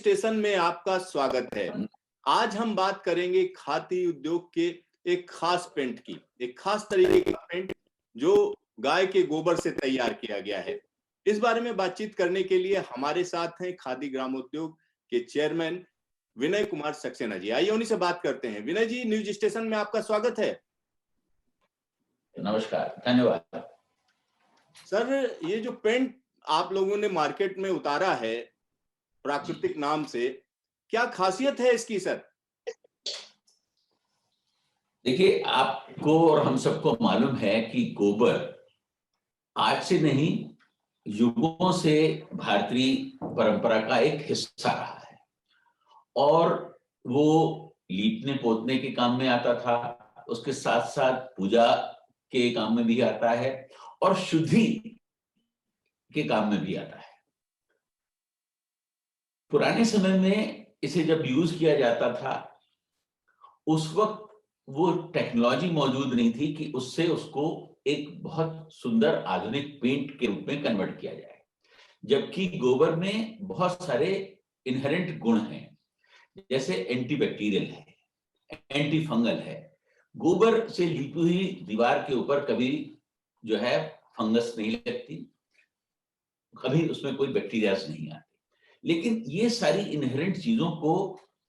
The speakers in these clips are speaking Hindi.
स्टेशन में आपका स्वागत है। आज हम बात करेंगे खादी उद्योग के एक खास पेंट की, एक खास तरीके का पेंट जो गाय के गोबर से तैयार किया गया है। इस बारे में बातचीत करने के लिए हमारे साथ हैं खादी ग्रामोद्योग के चेयरमैन विनय कुमार सक्सेना जी। आइए उन्हीं से बात करते हैं। विनय जी, न्यूज स्टेशन में आपका स्वागत है। नमस्कार, धन्यवाद। सर, ये जो पेंट आप लोगों ने मार्केट में उतारा है प्राकृतिक नाम से, क्या खासियत है इसकी सर? देखिए, आपको और हम सबको मालूम है कि गोबर आज से नहीं, युगों से भारतीय परंपरा का एक हिस्सा रहा है और वो लीपने पोतने के काम में आता था, उसके साथ साथ पूजा के काम में भी आता है और शुद्धि के काम में भी आता है। पुराने समय में इसे जब यूज किया जाता था, उस वक्त वो टेक्नोलॉजी मौजूद नहीं थी कि उससे उसको एक बहुत सुंदर आधुनिक पेंट के रूप में कन्वर्ट किया जाए। जबकि गोबर में बहुत सारे इनहेरेंट गुण हैं, जैसे एंटीबैक्टीरियल है, एंटी फंगल है। गोबर से लिपी हुई दीवार के ऊपर कभी जो है फंगस नहीं लगती, कभी उसमें कोई बैक्टीरिया नहीं आते। लेकिन ये सारी इनहेरेंट चीजों को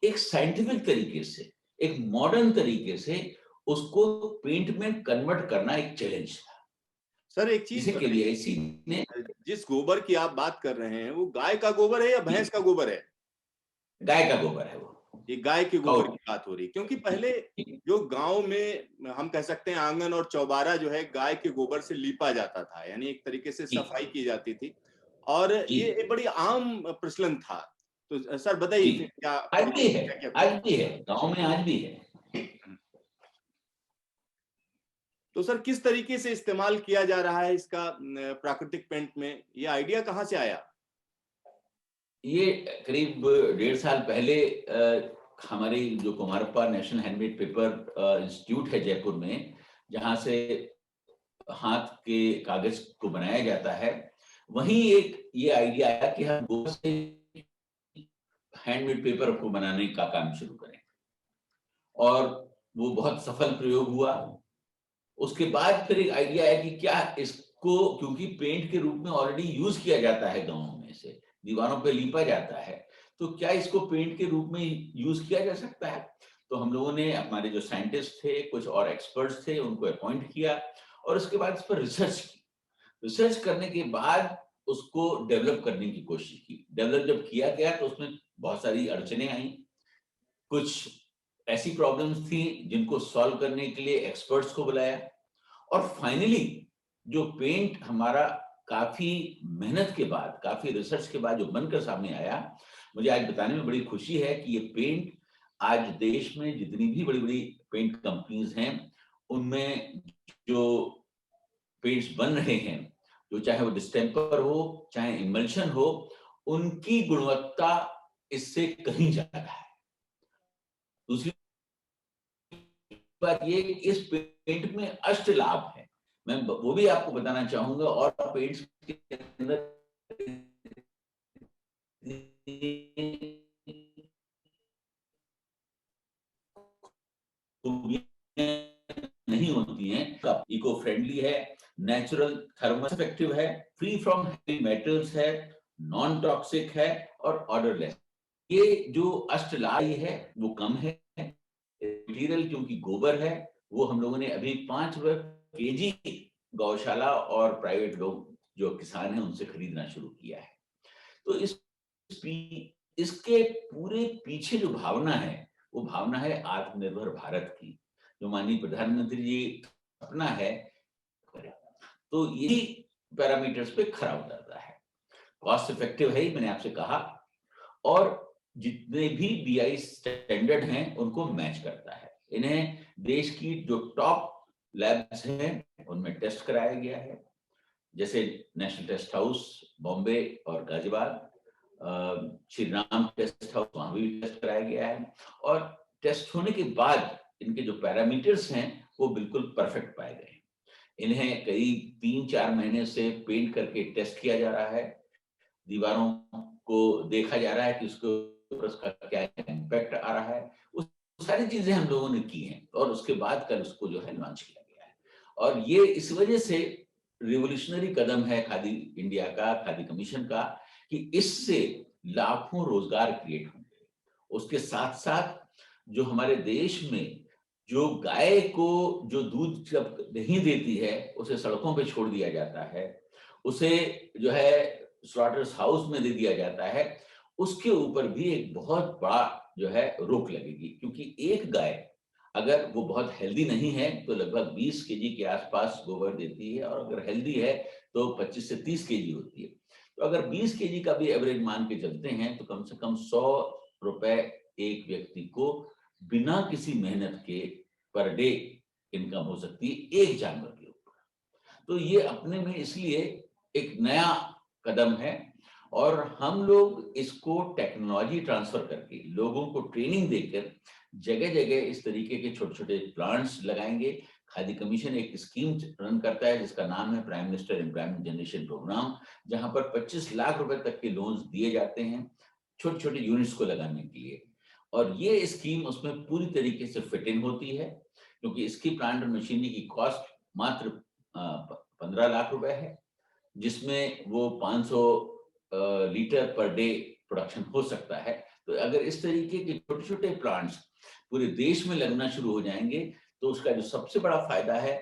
एक साइंटिफिक तरीके से, एक मॉडर्न तरीके से उसको पेंट में कन्वर्ट करना एक चैलेंज था। सर एक चीज इसी के लिए इसी ने, जिस गोबर की आप बात कर रहे हैं वो गाय का गोबर है या भैंस का गोबर है? गाय का गोबर है। वो ये गाय के गोबर की बात हो रही, क्योंकि पहले जो गांव में हम कह सकते हैं आंगन और चौबारा जो है गाय के गोबर से लीपा जाता था, यानी एक तरीके से सफाई की जाती थी और ये एक बड़ी आम प्रचलन था। तो सर बताइए फिर क्या आज भी है, क्या आज भी है, गांव में आज भी है। तो सर किस तरीके से इस्तेमाल किया जा रहा है इसका प्राकृतिक पेंट में? ये आइडिया कहाँ से आया? ये करीब 1.5 साल पहले हमारे जो Kumarappa national handmade paper institute है जयपुर में, जहां से हाथ के कागज को बनाया जाता है, वहीं एक ये आइडिया आया कि हम गोबर से हैंडमेड पेपर को बनाने का काम शुरू करें और वो बहुत सफल प्रयोग हुआ। उसके बाद फिर एक आइडिया है कि क्या इसको, क्योंकि पेंट के रूप में ऑलरेडी यूज किया जाता है, गांव में से दीवारों पे लीपा जाता है, तो क्या इसको पेंट के रूप में यूज किया जा सकता है? तो हम लोगों ने, हमारे जो साइंटिस्ट थे, कुछ और एक्सपर्ट्स थे, उनको अपॉइंट किया और उसके बाद इस पर रिसर्च की। रिसर्च करने के बाद उसको डेवलप करने की कोशिश की। डेवलप जब किया गया तो उसमें बहुत सारी अड़चने आई, कुछ ऐसी प्रॉब्लम्स थी जिनको सॉल्व करने के लिए एक्सपर्ट्स को बुलाया और फाइनली जो पेंट हमारा काफी मेहनत के बाद, काफी रिसर्च के बाद जो बनकर सामने आया, मुझे आज बताने में बड़ी खुशी है कि ये पेंट आज देश में जितनी भी बड़ी बड़ी पेंट कंपनीज हैं, उनमें जो पेंट्स बन रहे हैं, जो चाहे वो डिस्टेम्पर हो चाहे इमल्शन हो, उनकी गुणवत्ता इससे कहीं ज्यादा है। दूसरी बात ये कि इस पेंट में अष्ट लाभ है, मैं वो भी आपको बताना चाहूंगा। और पेंट्स के अंदर नहीं होती हैं। इको फ्रेंडली है, नेचुरल, थर्मल इफेक्टिव है, फ्री फ्रॉम हेवी मेटल्स है, नॉन टॉक्सिक है और ऑर्डरलेस। ये जो अष्ट लाभ है वो कम है। मटीरियल क्योंकि गोबर है, वो हम लोगों ने अभी 5 रुपए केजी गौशाला और प्राइवेट लोग जो किसान हैं उनसे खरीदना शुरू किया है। तो इसके पूरे पीछे जो भावना है, वो भावना है आत्मनिर्भर भारत की, जो माननीय प्रधानमंत्री जी अपना है। तो यही पैरामीटर्स पे खरा उतरता है। कॉस्ट इफेक्टिव है ही, मैंने आपसे कहा, और जितने भी बीआई स्टैंडर्ड हैं उनको मैच करता है। इन्हें देश की जो टॉप लैब्स हैं उनमें टेस्ट कराया गया है, जैसे नेशनल टेस्ट हाउस बॉम्बे और गाजियाबाद, श्री राम टेस्ट हाउस, वहां भी टेस्ट कराया गया है और टेस्ट होने के बाद इनके जो पैरामीटर्स हैं वो बिल्कुल परफेक्ट पाए गए। इन्हें करीब 3-4 महीने से पेंट करके टेस्ट किया जा रहा है, दीवारों को देखा जा रहा है कि उसको ऊपर उसका क्या इम्पैक्ट आ रहा है, उस सारी चीजें हम लोगों ने की हैं और उसके बाद कल उसको जो है लॉन्च किया गया है। और ये इस वजह से रिवोल्यूशनरी कदम है खादी इंडिया का, खादी कमीशन का, कि इससे लाखों रोजगार क्रिएट होंगे। उसके साथ साथ जो हमारे देश में जो गाय को जो दूध जब नहीं देती है उसे सड़कों पे छोड़ दिया जाता है, उसे जो है स्लॉटर्स हाउस में दे दिया जाता है, उसके ऊपर भी एक बहुत बड़ा जो है रोक लगेगी। क्योंकि एक गाय अगर वो बहुत हेल्दी नहीं है तो लगभग 20 केजी के आसपास गोबर देती है, और अगर हेल्दी है तो 25 से 30 केजी होती है। तो अगर 20 केजी का भी एवरेज मान के चलते हैं तो कम से कम 100 रुपए एक व्यक्ति को बिना किसी मेहनत के पर डे इनकम हो सकती है एक जानवर के ऊपर। तो ये अपने में इसलिए एक नया कदम है, और हम लोग इसको टेक्नोलॉजी ट्रांसफर करके लोगों को ट्रेनिंग देकर जगह जगह इस तरीके के छोटे छोटे प्लांट्स लगाएंगे। खादी कमीशन एक स्कीम रन करता है जिसका नाम है prime minister employment generation programme, जहां पर 25 लाख रुपए तक के लोन्स दिए जाते हैं छोटे छोटे यूनिट्स को लगाने के लिए। और ये स्कीम उसमें पूरी तरीके से फिट इन होती है, क्योंकि इसकी प्लांट और मशीनरी की कॉस्ट मात्र 15 लाख रुपए है, जिसमें वो 500 लीटर पर डे प्रोडक्शन हो सकता है। तो अगर इस तरीके के छोटे छोटे प्लांट्स पूरे देश में लगना शुरू हो जाएंगे तो उसका जो सबसे बड़ा फायदा है,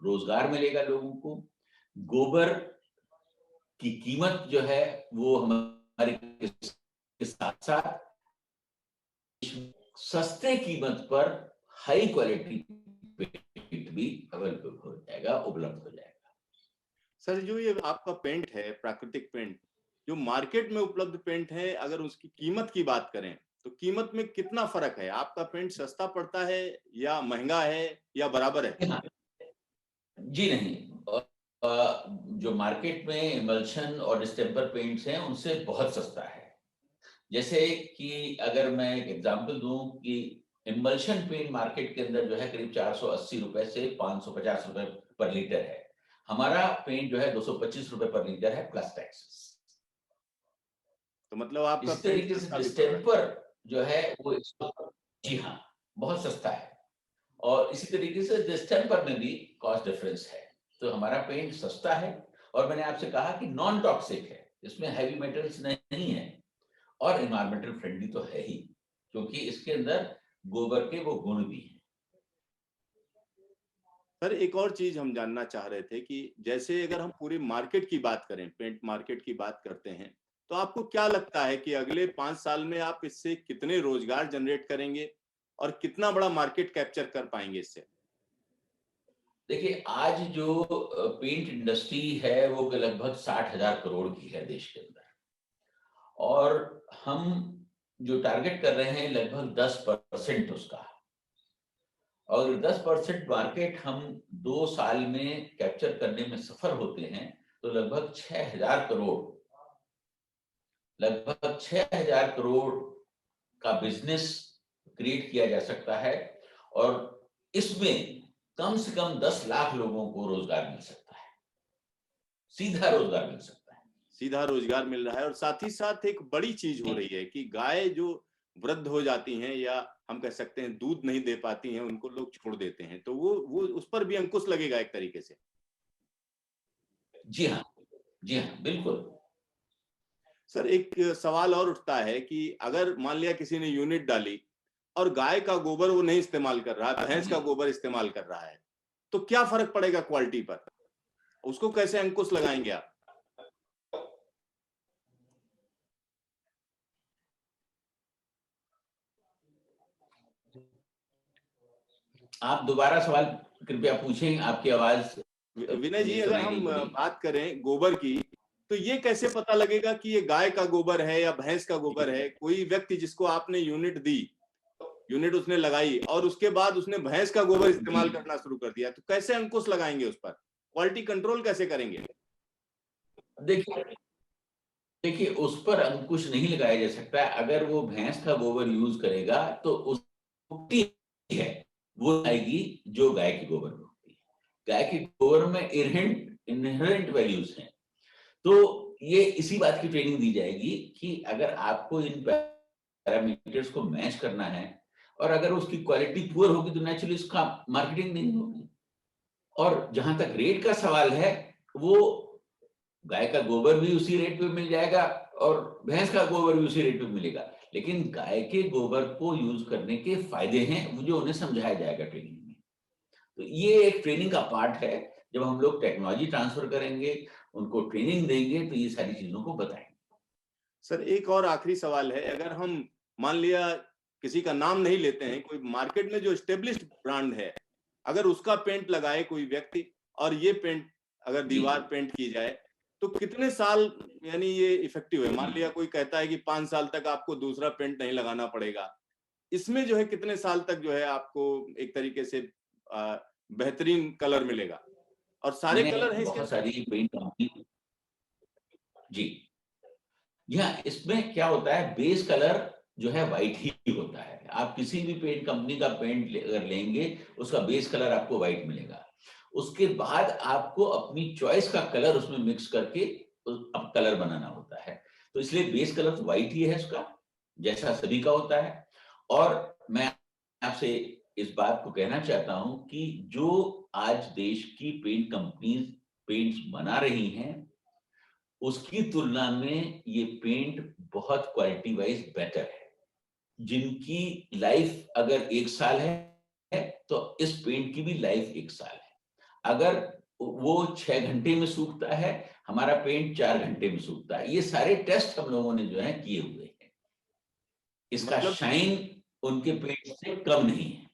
रोजगार मिलेगा लोगों को, गोबर की कीमत जो है वो हमारे के साथ साथ सस्ते कीमत पर हाई क्वालिटी पेंट भी अवेलेबल हो जाएगा, उपलब्ध हो जाएगा। सर, जो ये आपका पेंट है, प्राकृतिक पेंट, जो मार्केट में उपलब्ध पेंट है, अगर उसकी कीमत की बात करें तो कीमत में कितना फर्क है? आपका पेंट सस्ता पड़ता है या महंगा है या बराबर है? जी नहीं, जो मार्केट में इमल्शन और डिस्टेम्पर पेंट्स हैं उनसे बहुत सस्ता है। जैसे कि अगर मैं एक एग्जांपल दूं कि इमल्शन पेंट मार्केट के अंदर जो है करीब 480 रुपए से 550 रुपए पर लीटर है, हमारा पेंट जो है 225 रुपए पर लीटर है प्लस टैक्सेस। तो मतलब आपका इस पेंट तरीके से सस्ता भी पड़ रहा है। डिस्टेम्पर जो है वो जी हाँ बहुत सस्ता है, और इसी तरीके से डिस्टेम्पर में भी कॉस्ट डिफरेंस है। तो हमारा पेंट सस्ता है, और मैंने आपसे कहा कि नॉन टॉक्सिक है, इसमें हैवी मेटल्स नहीं है, और एनवायरमेंटल फ्रेंडली तो है ही, क्योंकि इसके अंदर गोबर के वो गुण भी हैं। सर, एक और चीज हम जानना चाह रहे थे कि जैसे अगर हम पूरी मार्केट की बात करें, पेंट मार्केट की बात करते हैं, तो आपको क्या लगता है कि अगले 5 साल में आप इससे कितने रोजगार जनरेट करेंगे और कितना बड़ा मार्केट कैप्चर कर पाएंगे इससे? देखिए, आज जो पेंट इंडस्ट्री है वो लगभग 60,000 करोड़ की है देश के अंदर, और हम जो टारगेट कर रहे हैं लगभग 10% उसका। और 10% मार्केट हम 2 साल में कैप्चर करने में सफल होते हैं तो लगभग 6,000 करोड़ का बिजनेस क्रिएट किया जा सकता है, और इसमें कम से कम 10 लाख लोगों को रोजगार मिल सकता है, सीधा रोजगार मिल सकता है। सीधा रोजगार मिल रहा है, और साथ ही साथ एक बड़ी चीज हो रही है कि गाय जो वृद्ध हो जाती हैं या हम कह सकते हैं दूध नहीं दे पाती हैं, उनको लोग छोड़ देते हैं, तो वो उस पर भी अंकुश लगेगा एक तरीके से। जी हाँ, जी हाँ, बिल्कुल। सर, एक सवाल और उठता है कि अगर मान लिया किसी ने यूनिट डाली और गाय का गोबर वो नहीं इस्तेमाल कर रहा है, भैंस का गोबर इस्तेमाल कर रहा है, तो क्या फर्क पड़ेगा क्वालिटी पर? उसको कैसे अंकुश लगाएंगे आप? आप दोबारा सवाल कृपया पूछें, आपकी आवाज विनय जी, अगर सुनाई हम नहीं पड़ी। बात करें गोबर की, तो ये कैसे पता लगेगा कि ये गाय का गोबर है या भैंस का गोबर है? कोई व्यक्ति जिसको आपने यूनिट दी, यूनिट उसने लगाई और उसके बाद उसने भैंस का गोबर इस्तेमाल करना शुरू कर दिया, तो कैसे अंकुश लगाएंगे उस पर? क्वालिटी कंट्रोल कैसे करेंगे? देखिए देखिए उस पर अंकुश नहीं लगाया जा सकता। अगर वो भैंस का गोबर यूज करेगा तो उस है वो आएगी जो गाय की गोबर में होती है। गाय के गोबर में इनहेरेंट वैल्यूज हैं। तो ये इसी बात की ट्रेनिंग दी जाएगी कि अगर आपको इन पैरामीटर्स को मैच करना है, और अगर उसकी क्वालिटी पुअर होगी तो नेचुरली उसका मार्केटिंग नहीं होगी। और जहां तक रेट का सवाल है, वो गाय का गोबर भी उसी रेट पे मिल जाएगा और भैंस का गोबर भी उसी रेट पे मिलेगा, लेकिन गाय के गोबर को यूज करने के फायदे हैं वो जो उन्हें समझाया जाएगा ट्रेनिंग में। तो ये एक ट्रेनिंग का पार्ट है। जब हम लोग टेक्नोलॉजी ट्रांसफर करेंगे, उनको ट्रेनिंग देंगे, तो ये सारी चीजों को बताएंगे। सर एक और आखिरी सवाल है, अगर हम मान लिया किसी का नाम नहीं लेते हैं, कोई मार्केट में जो एस्टेब्लिश्ड ब्रांड है, अगर उसका पेंट लगाए कोई व्यक्ति और ये पेंट अगर दीवार पेंट की जाए तो कितने साल यानी ये इफेक्टिव है? मान लिया कोई कहता है कि 5 साल तक आपको दूसरा पेंट नहीं लगाना पड़ेगा, इसमें जो है कितने साल तक जो है आपको एक तरीके से बेहतरीन कलर मिलेगा? और सारे कलर हैं इसके बहुत सारी पेंट कंपनी जी हाँ, इसमें क्या होता है, बेस कलर जो है व्हाइट ही होता है। आप किसी भी पेंट कंपनी का पेंट अगर लेंगे, उसका बेस कलर आपको व्हाइट मिलेगा। उसके बाद आपको अपनी चॉइस का कलर उसमें मिक्स करके अब कलर बनाना होता है। तो इसलिए बेस कलर तो व्हाइट ही है उसका, जैसा सभी का होता है। और मैं आपसे इस बात को कहना चाहता हूं कि जो आज देश की पेंट कंपनीज पेंट्स बना रही हैं, उसकी तुलना में ये पेंट बहुत क्वालिटी वाइज बेटर है। जिनकी लाइफ अगर 1 साल है तो इस पेंट की भी लाइफ 1 साल है। अगर वो 6 घंटे में सूखता है, हमारा पेंट 4 घंटे में सूखता है। ये सारे टेस्ट हम लोगों ने जो है किए हुए हैं। इसका मतलब शाइन उनके पेंट से कम नहीं है।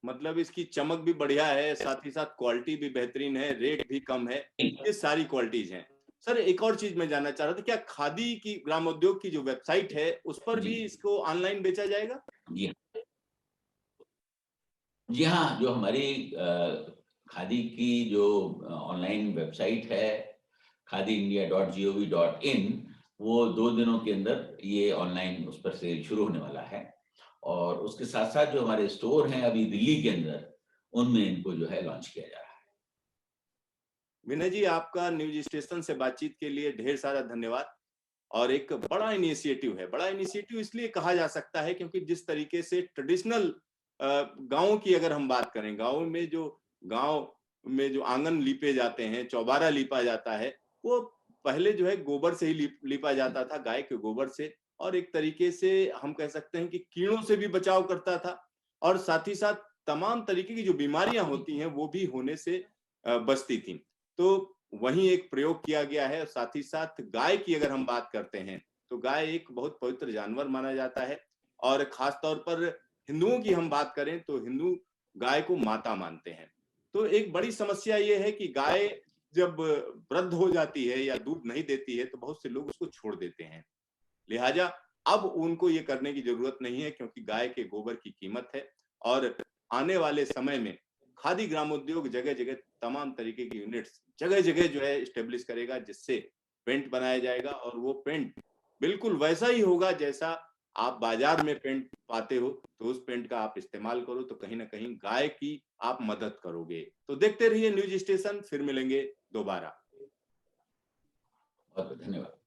मतलब इसकी चमक भी बढ़िया है, साथ ही साथ क्वालिटी भी बेहतरीन है, रेट भी कम है, ये सारी क्वालिटीज हैं। सर एक और चीज मैं जानना चाह रहा था, क्या खादी की ग्रामोद्योग की जो वेबसाइट है उस पर भी इसको ऑनलाइन बेचा जाएगा? जी हाँ, जो हमारी खादी की जो ऑनलाइन वेबसाइट है khadiindia.gov.in, वो 2 दिनों के अंदर ये ऑनलाइन उस पर सेल शुरू होने वाला है। और उसके साथ साथ जो हमारे स्टोर हैं अभी दिल्ली के अंदर, उनमें इनको जो है लॉन्च किया जा रहा है। विनय जी, आपका न्यूज स्टेशन से बातचीत के लिए ढेर सारा धन्यवाद। और एक बड़ा इनिशिएटिव है, बड़ा इनिशिएटिव इसलिए कहा जा सकता है क्योंकि जिस तरीके से ट्रेडिशनल गाँव की अगर हम बात करें, गाँव में जो आंगन लीपे जाते हैं, चौबारा लीपा जाता है, वो पहले जो है गोबर से ही लीपा जाता था, गाय के गोबर से। और एक तरीके से हम कह सकते हैं कि कीड़ों से भी बचाव करता था और साथ ही साथ तमाम तरीके की जो बीमारियां होती हैं वो भी होने से बचती थी। तो वहीं एक प्रयोग किया गया है। साथ ही साथ गाय की अगर हम बात करते हैं तो गाय एक बहुत पवित्र जानवर माना जाता है और खास तौर पर हिंदुओं की हम बात करें तो हिंदू गाय को माता मानते हैं। तो एक बड़ी समस्या ये है कि गाय जब वृद्ध हो जाती है या दूध नहीं देती है तो बहुत से लोग उसको छोड़ देते हैं। लिहाजा अब उनको ये करने की जरूरत नहीं है क्योंकि गाय के गोबर की कीमत है। और आने वाले समय में खादी ग्रामोद्योग जगह जगह तमाम तरीके की यूनिट्स जगह जगह जो है स्टेब्लिश करेगा, जिससे पेंट बनाया जाएगा और वो पेंट बिल्कुल वैसा ही होगा जैसा आप बाजार में पेंट पाते हो। तो उस पेंट का आप इस्तेमाल करो तो कहीं ना कहीं गाय की आप मदद करोगे। तो देखते रहिए न्यूज स्टेशन, फिर मिलेंगे दोबारा। बहुत धन्यवाद।